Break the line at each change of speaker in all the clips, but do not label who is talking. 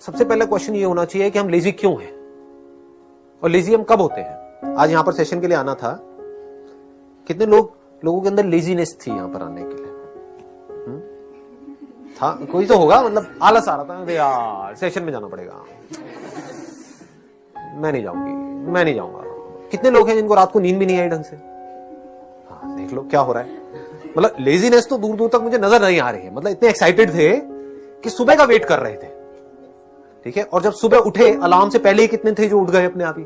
सबसे पहला क्वेश्चन ये होना चाहिए कि हम लेजी क्यों हैं और लेजी हम कब होते हैं। आज यहां पर सेशन के लिए आना था, कितने लोगों के अंदर लेजीनेस थी यहां पर आने के लिए? था कोई तो होगा, मतलब आलस आ रहा था, यार सेशन में जाना पड़ेगा, मैं नहीं जाऊंगा। कितने लोग हैं जिनको रात को नींद भी नहीं आई ढंग से? हाँ, देख लो क्या हो रहा है। मतलब लेजीनेस तो दूर दूर तक मुझे नजर नहीं आ रही है। मतलब इतने एक्साइटेड थे कि सुबह का वेट कर रहे थे, ठीक है, और जब सुबह उठे अलार्म से पहले ही कितने थे जो उठ गए अपने आप ही।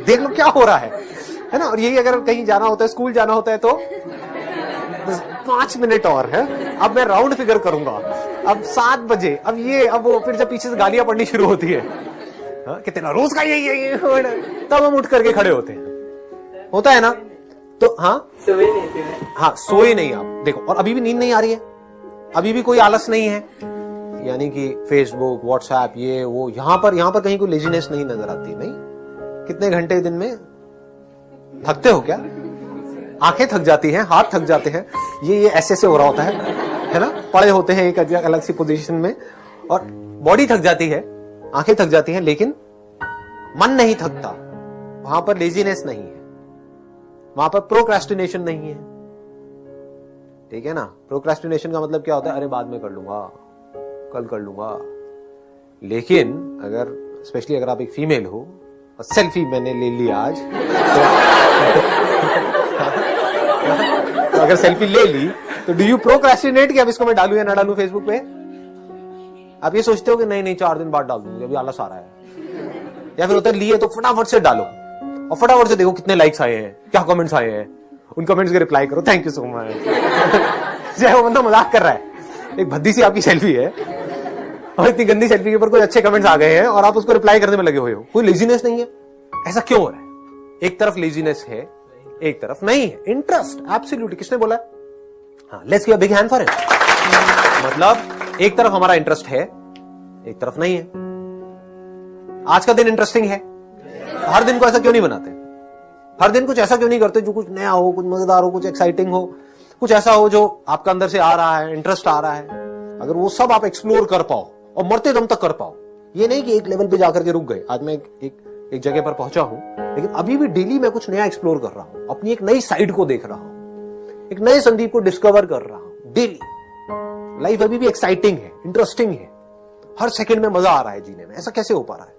देख लो क्या हो रहा है ना। और यही अगर कहीं जाना होता है, स्कूल जाना होता है, तो 5 मिनट और है, अब मैं राउंड फिगर करूंगा, अब 7 बजे, अब वो, फिर जब पीछे से गालियां पड़नी शुरू होती है, कितना रोज का यही तब हम उठ करके खड़े होते हैं। होता है ना? तो सोए नहीं आप देखो, और अभी भी नींद नहीं आ रही है, अभी भी कोई आलस नहीं है, यानी कि फेसबुक, व्हाट्सएप, ये वो, यहां पर कहीं कोई लेजीनेस नहीं नजर आती। नहीं, कितने घंटे दिन में थकते हो क्या? आंखें थक जाती हैं, हाथ थक जाते हैं, ये ऐसे हो रहा होता है ना, पड़े होते हैं एक अलग सी पोजीशन में, और बॉडी थक जाती है, आंखें थक जाती हैं, लेकिन मन नहीं थकता। वहां पर लेजीनेस नहीं है, वहां पर प्रोक्रेस्टिनेशन नहीं है, ठीक है ना। प्रोक्रेस्टिनेशन का मतलब क्या होता है? अरे बाद में कर लूंगा, कल कर लूंगा। लेकिन अगर स्पेशली अगर आप एक फीमेल हो, और सेल्फी मैंने ले ली आज, तो अगर सेल्फी ले ली तो डू यू प्रोक्रेस्टिनेट कि अब इसको मैं डालू या ना डालू फेसबुक पे? आप ये सोचते हो कि नहीं 4 दिन बाद डाल दूंगी, अभी आलस आ रहा है, या फिर उधर लिए तो फटाफट से डालो और फटाफट से देखो कितने लाइक्स आए हैं, क्या कमेंट्स आए हैं, उन कमेंट्स के रिप्लाई करो, थैंक यू सो मच। चाहे वो बंदा मजाक कर रहा है, एक भद्दी सी आपकी सेल्फी है और इतनी गंदी सेल्फी के ऊपर कोई अच्छे कमेंट्स आ गए हैं और आप उसको रिप्लाई करने में लगे हुए हो। कोई लेजीनेस नहीं है। ऐसा क्यों हो रहा है? एक तरफ लेजीनेस है, एक तरफ नहीं है। इंटरेस्ट, एब्सोल्युटली, किसने बोला है? हाँ, let's give a big hand for it. मतलब एक तरफ हमारा इंटरेस्ट है, एक तरफ नहीं है। आज का दिन इंटरेस्टिंग है, हर दिन को ऐसा क्यों नहीं बनाते? हर दिन कुछ ऐसा क्यों नहीं करते जो कुछ नया हो, कुछ मजेदार हो, कुछ एक्साइटिंग हो, कुछ ऐसा हो जो आपका अंदर से आ रहा है, इंटरेस्ट आ रहा है। अगर वो सब आप एक्सप्लोर कर पाओ और मरते दम तक कर पाओ, ये नहीं कि एक लेवल पे जाकर के रुक गए। आज मैं एक जगह पर पहुंचा हूं, लेकिन अभी भी डेली मैं कुछ नया एक्सप्लोर कर रहा हूं, अपनी एक नई साइड को देख रहा हूं, एक नए संदीप को डिस्कवर कर रहा हूं डेली। लाइफ अभी भी एक्साइटिंग है, इंटरेस्टिंग है, हर सेकंड में मजा आ रहा है जीने में। ऐसा कैसे हो पा रहा है?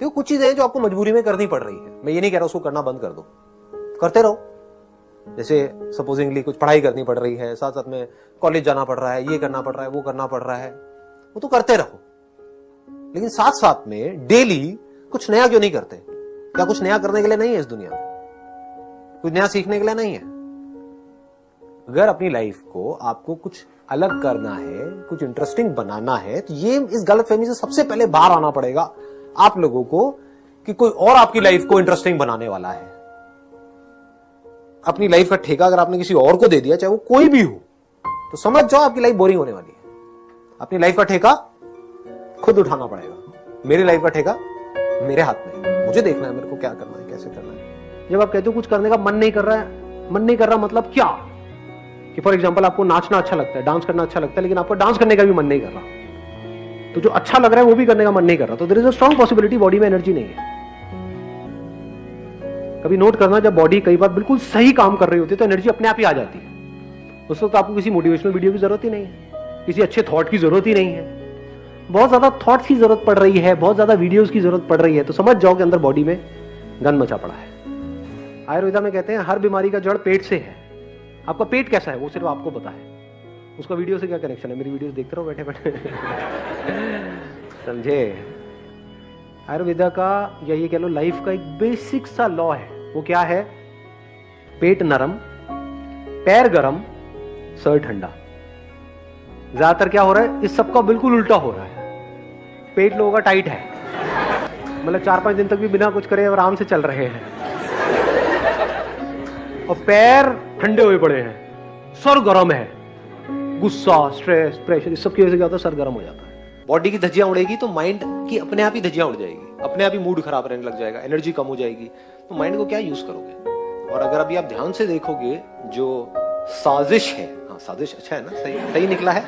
देखो, कुछ चीजें हैं जो आपको मजबूरी में करनी पड़ रही है। मैं ये नहीं कह रहा उसको करना बंद कर दो, करते रहो। जैसे सपोजिंगली कुछ पढ़ाई करनी पड़ रही है, साथ साथ में कॉलेज जाना पड़ रहा है, ये करना पड़ रहा है, वो करना पड़ रहा है, वो तो करते रहो। लेकिन साथ साथ में डेली कुछ नया क्यों नहीं करते? क्या कुछ नया करने के लिए नहीं है इस दुनिया में? कुछ नया सीखने के लिए नहीं है? अगर अपनी लाइफ को आपको कुछ अलग करना है, कुछ इंटरेस्टिंग बनाना है, तो ये इस गलतफहमी से सबसे पहले बाहर आना पड़ेगा आप लोगों को कि कोई और आपकी लाइफ को इंटरेस्टिंग बनाने वाला है। अपनी लाइफ का ठेका अगर आपने किसी और को दे दिया, चाहे वो कोई भी हो, तो समझ जाओ आपकी लाइफ बोरिंग होने वाली है। अपनी लाइफ का ठेका खुद उठाना पड़ेगा। मेरी लाइफ का ठेका मेरे हाथ में है, मुझे देखना है मेरे को क्या करना है, कैसे करना है। जब आप कहते हो कुछ करने का मन नहीं कर रहा मतलब क्या? कि फॉर एग्जांपल आपको नाचना अच्छा लगता है, डांस करना अच्छा लगता है, लेकिन आपको डांस करने का भी मन नहीं कर रहा, तो जो अच्छा लग रहा है वो भी करने का मन नहीं कर रहा, तो there is a strong possibility body में एनर्जी नहीं है। कभी नोट करना, जब बॉडी कई बार बिल्कुल सही काम कर रही होती है तो एनर्जी अपने आप ही आ जाती है। उस वक्त आपको किसी मोटिवेशनल वीडियो की जरूरत ही नहीं है, किसी अच्छे थॉट की जरूरत ही नहीं है। बहुत ज्यादा थॉट्स की जरूरत पड़ रही है, बहुत ज्यादा वीडियोस की जरूरत पड़ रही है, तो समझ जाओ कि अंदर बॉडी में गंद मचा पड़ा है। आयुर्वेदा में कहते हैं हर बीमारी का जड़ पेट से है। आपका पेट कैसा है वो सिर्फ आपको पता है, उसका वीडियो से क्या कनेक्शन है? मेरी वीडियोस देखते रहो बैठे बैठे। समझे? आयुर्वेदा का, या ये कह लो लाइफ का एक बेसिक सा लॉ है। वो क्या है? पेट नरम, पैर गरम, सर ठंडा। ज्यादातर क्या हो रहा है? इस सबका बिल्कुल उल्टा हो रहा है। पेट लोगों का टाइट है, मतलब 4-5 दिन तक भी बिना कुछ करे आराम से चल रहे हैं, और पैर ठंडे हुए पड़े हैं, सर गर्म है, गुस्सा, स्ट्रेस, प्रेशर, इस सब की वजह से क्या होता है? सर गर्म हो जाता है। बॉडी की धज्जियां उड़ेगी तो माइंड की अपने आप ही धज्जियां उड़ जाएगी, अपने आप ही मूड खराब रहने लग जाएगा, एनर्जी कम हो जाएगी, तो माइंड को क्या यूज करोगे? और अगर अभी आप ध्यान से देखोगे, जो साजिश है, हाँ साजिश अच्छा है ना, सही निकला है,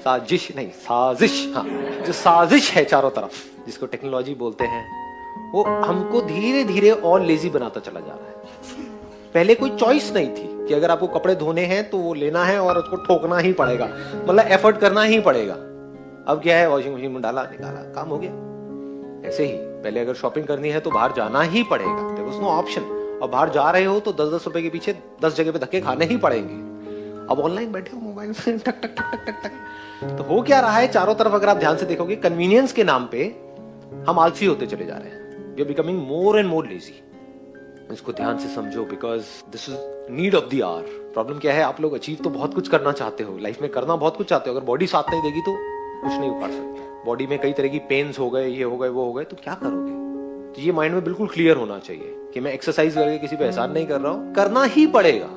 साजिश नहीं, साजिश, हाँ, जो साजिश है चारों तरफ, जिसको टेक्नोलॉजी बोलते हैं, वो हमको धीरे धीरे और लेजी बनाता चला जा रहा है। पहले कोई चॉइस नहीं थी कि अगर आपको कपड़े धोने हैं तो वो लेना है और उसको ठोकना ही पड़ेगा, मतलब एफर्ट करना ही पड़ेगा। अब क्या है, वॉशिंग मशीन में डाला, निकाला, काम हो गया। ऐसे ही पहले अगर शॉपिंग करनी है तो बाहर जाना ही पड़ेगा, देयर वाज नो ऑप्शन। और बाहर जा रहे हो तो 10-10 रुपए के पीछे 10 जगह पे धक्के खाने ही पड़ेंगे। अब ऑनलाइन बैठे हो मोबाइल में टक टक टक टक टक टक। तो हो क्या रहा है, चारों तरफ अगर आप ध्यान से देखोगे, कन्वीनियंस के नाम पे हम आलसी होते चले जा रहे हैं। We are becoming more and more lazy. इसको ध्यान से समझो, because this is need of the hour. Problem क्या है, आप लोग अचीव तो बहुत कुछ करना चाहते हो, लाइफ में करना बहुत कुछ चाहते हो, अगर बॉडी साथ नहीं देगी तो कुछ नहीं उखाड़ सकते। बॉडी में कई तरह की पेन्स हो गए, ये हो गए, वो हो गए, तो क्या करोगे? तो ये माइंड में बिल्कुल क्लियर होना चाहिए कि मैं एक्सरसाइज करके किसी पे एहसान नहीं कर रहा हूं, करना ही पड़ेगा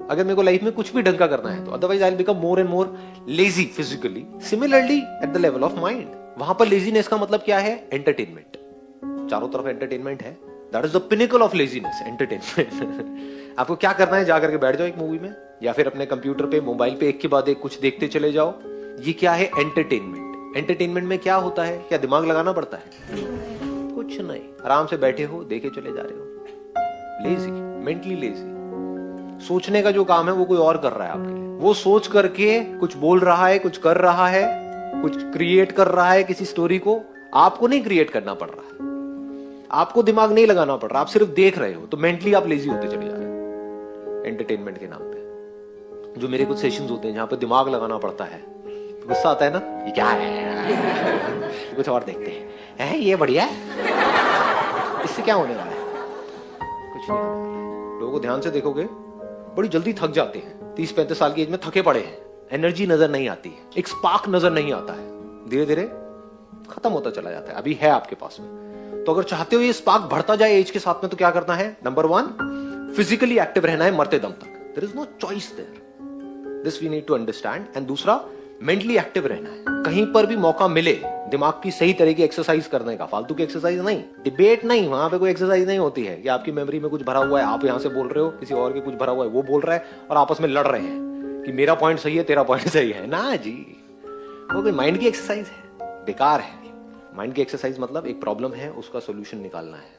अगर मेरे को लाइफ में कुछ भी ढंग का करना है तो, otherwise I will become more and more lazy physically. Similarly at the level of mind, वहां पर लेजीनेस का मतलब क्या है, एंटरटेनमेंट। चारों तरफ एंटरटेनमेंट है, that is the pinnacle of laziness, entertainment. आपको क्या करना है, जाकर के बैठ जाओ एक मूवी में या फिर अपने कंप्यूटर पे, मोबाइल पे एक के बाद एक कुछ देखते चले जाओ। ये क्या है, एंटरटेनमेंट। एंटरटेनमेंट में क्या होता है, क्या दिमाग लगाना पड़ता है? कुछ नहीं, आराम से बैठे हो, देखे चले जा रहे हो। Lazy, mentally lazy. सोचने का जो काम है वो कोई और कर रहा है आपके लिए। वो सोच करके कुछ बोल रहा है, कुछ कर रहा है, कुछ क्रिएट कर रहा है किसी स्टोरी को। आपको नहीं क्रिएट करना पड़ रहा है, आपको दिमाग नहीं लगाना पड़ रहा, आप सिर्फ देख रहे हो। तो मेंटली आप लेजी होते चले जा रहे हो एंटरटेनमेंट के नाम पे। जो मेरे कुछ सेशंस होते हैं जहां पे दिमाग लगाना पड़ता है, तो गुस्सा आता है ना, ये क्या है, कुछ और देखते हैं, ये बढ़िया है, इससे क्या होने वाला है, कुछ नहीं होने वाला है। लोगों को ध्यान से देखोगे, बड़ी जल्दी थक जाते हैं। 30-35 साल की एज में थके पड़े हैं, एनर्जी नजर नहीं आती है, एक स्पार्क नजर नहीं आता है, धीरे धीरे खत्म होता चला जाता है। अभी है आपके पास में, तो अगर चाहते हो ये स्पार्क बढ़ता जाए एज के साथ में, तो क्या करना है, नंबर 1 फिजिकली एक्टिव रहना है मरते दम तक। There is no choice there, this we need to understand. And दूसरा, मेंटली एक्टिव रहना है। कहीं पर भी मौका मिले दिमाग की सही तरह की एक्सरसाइज करने का, फालतू की एक्सरसाइज नहीं, डिबेट नहीं, वहां पे कोई एक्सरसाइज नहीं होती है कि आपकी मेमोरी में कुछ भरा हुआ है, आप यहां से बोल रहे हो, किसी और के कुछ भरा हुआ है, वो बोल रहा है और आपस में लड़ रहे हैं कि मेरा पॉइंट सही है, तेरा पॉइंट सही है ना जी। वो कोई माइंड की एक्सरसाइज है, बेकार है। माइंड की एक्सरसाइज मतलब एक प्रॉब्लम है, उसका सोल्यूशन निकालना है।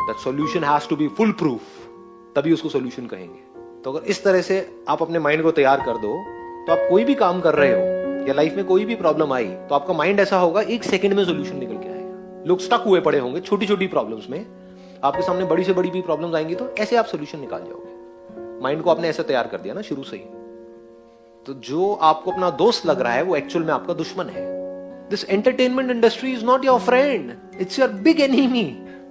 That solution has to be full proof, तभी उसको सोल्यूशन कहेंगे। तो अगर इस तरह से आप अपने माइंड को तैयार कर दो, तो आप कोई भी काम कर रहे हो या लाइफ में कोई भी प्रॉब्लम आई, तो आपका माइंड ऐसा होगा, 1 सेकंड में सोल्यूशन निकल के आएगा। लोग स्टक हुए पड़े होंगे छोटी छोटी प्रॉब्लम्स में, आपके सामने बड़ी से बड़ी भी प्रॉब्लम्स आएंगी, तो ऐसे आप सोल्यूशन निकाल जाओगे। माइंड को आपने ऐसे तैयार कर दिया ना शुरू से ही। तो जो आपको अपना दोस्त लग रहा है, वो एक्चुअल में आपका दुश्मन है। This entertainment industry is not your friend, it's your big enemy.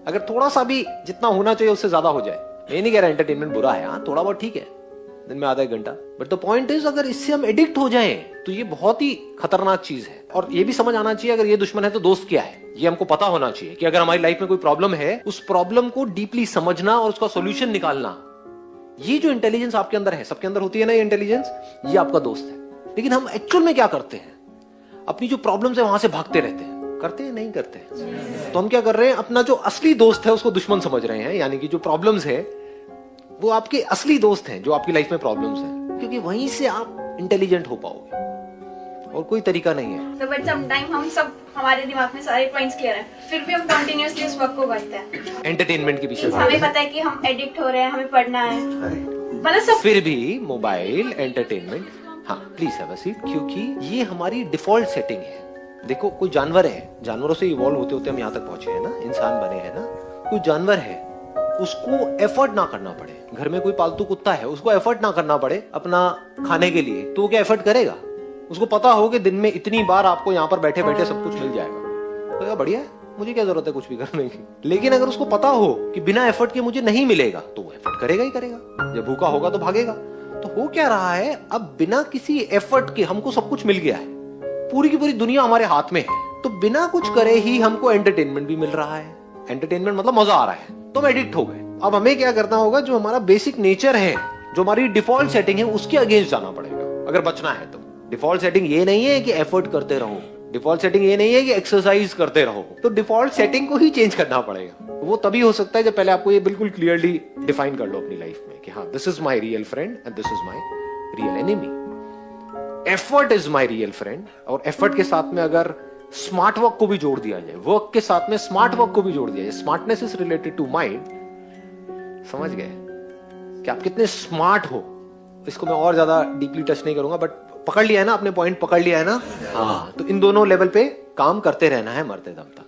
अगर थोड़ा सा भी जितना होना चाहिए उससे ज्यादा हो जाए, मैं नहीं कह रहा एंटरटेनमेंट बुरा है, हाँ थोड़ा बहुत ठीक है, दिन में आधा 1 घंटा, बट द पॉइंट इज अगर इससे हम एडिक्ट हो जाएं तो ये बहुत ही खतरनाक चीज है। और ये भी समझ आना चाहिए, अगर ये दुश्मन है तो दोस्त क्या है, ये हमको पता होना चाहिए कि अगर हमारी लाइफ में कोई प्रॉब्लम है, उस प्रॉब्लम को डीपली समझना और उसका सोल्यूशन निकालना, ये जो इंटेलिजेंस आपके अंदर है, सबके अंदर होती है ना ये इंटेलिजेंस, ये आपका दोस्त है। लेकिन हम एक्चुअल में क्या करते हैं, अपनी जो प्रॉब्लम्स है वहां से भागते रहते हैं, करते हैं नहीं करते। तो हम क्या कर रहे हैं, अपना जो असली दोस्त है उसको दुश्मन समझ रहे हैं, यानी कि जो प्रॉब्लम्स है वो आपके असली दोस्त हैं, जो आपकी लाइफ में प्रॉब्लम्स हैं, क्योंकि वहीं से आप इंटेलिजेंट हो पाओगे, और कोई तरीका नहीं है।
तो बट सम टाइम हम सब, हमारे दिमाग में सारे पॉइंट्स क्लियर हैं, फिर भी हम कंटिन्यूअसली उस वर्क को करते हैं
एंटरटेनमेंट के पीछे।
हमें पता है कि हम एडिक्ट हो रहे हैं, हमें पढ़ना है, मतलब सब,
फिर भी मोबाइल एंटरटेनमेंट, हाँ प्लीज हैव अ सीट, क्योंकि ये हमारी डिफॉल्ट सेटिंग है। देखो कोई जानवर है, जानवरों से इवॉल्व होते होते हम यहाँ तक पहुंचे हैं ना, इंसान बने हैं ना। कोई जानवर है, उसको एफर्ट ना करना पड़े, घर में कोई पालतू कुत्ता है, उसको एफर्ट ना करना पड़े अपना खाने के लिए, तो वो क्या एफर्ट करेगा? उसको पता हो कि दिन में इतनी बार आपको यहाँ पर बैठे बैठे सब कुछ मिल जाएगा, तो बढ़िया है, मुझे क्या जरूरत है कुछ भी करने की। लेकिन अगर उसको पता हो कि बिना एफर्ट के मुझे नहीं मिलेगा, तो वो एफर्ट करेगा ही करेगा। जब भूखा होगा तो भागेगा। तो हो क्या रहा है, अब बिना किसी एफर्ट के हमको सब कुछ मिल गया है, पूरी की पूरी दुनिया हमारे हाथ में है, तो बिना कुछ करे ही हमको एंटरटेनमेंट भी मिल रहा है। एंटरटेनमेंट मतलब मजा आ रहा है, तो हम एडिक्ट हो गए। अब हमें क्या करना होगा, जो हमारा बेसिक नेचर है, जो हमारी डिफॉल्ट सेटिंग है, उसके अगेंस्ट जाना पड़ेगा अगर बचना है तो। डिफॉल्ट सेटिंग ये नहीं है कि एफर्ट करते रहो, डिफॉल्ट सेटिंग ये नहीं है कि एक्सरसाइज करते रहो, तो डिफॉल्ट सेटिंग को ही चेंज करना पड़ेगा। वो तभी हो सकता है जब पहले आपको ये बिल्कुल क्लियरली डिफाइन कर लो अपनी लाइफ में कि हाँ, this is my real friend and this is my real enemy. Effort is my real friend, और एफर्ट के साथ में अगर स्मार्ट वर्क को भी जोड़ दिया जाए, वर्क के साथ में स्मार्ट वर्क को भी जोड़ दिया जाए, smartness is related to mind, समझ गए कि आप कितने स्मार्ट हो। इसको मैं और ज्यादा डीपली टच नहीं करूंगा, बट पकड़ लिया है ना, आपने पॉइंट पकड़ लिया है ना। हाँ, तो इन दोनों लेवल पे काम करते रहना है मरते दम तक।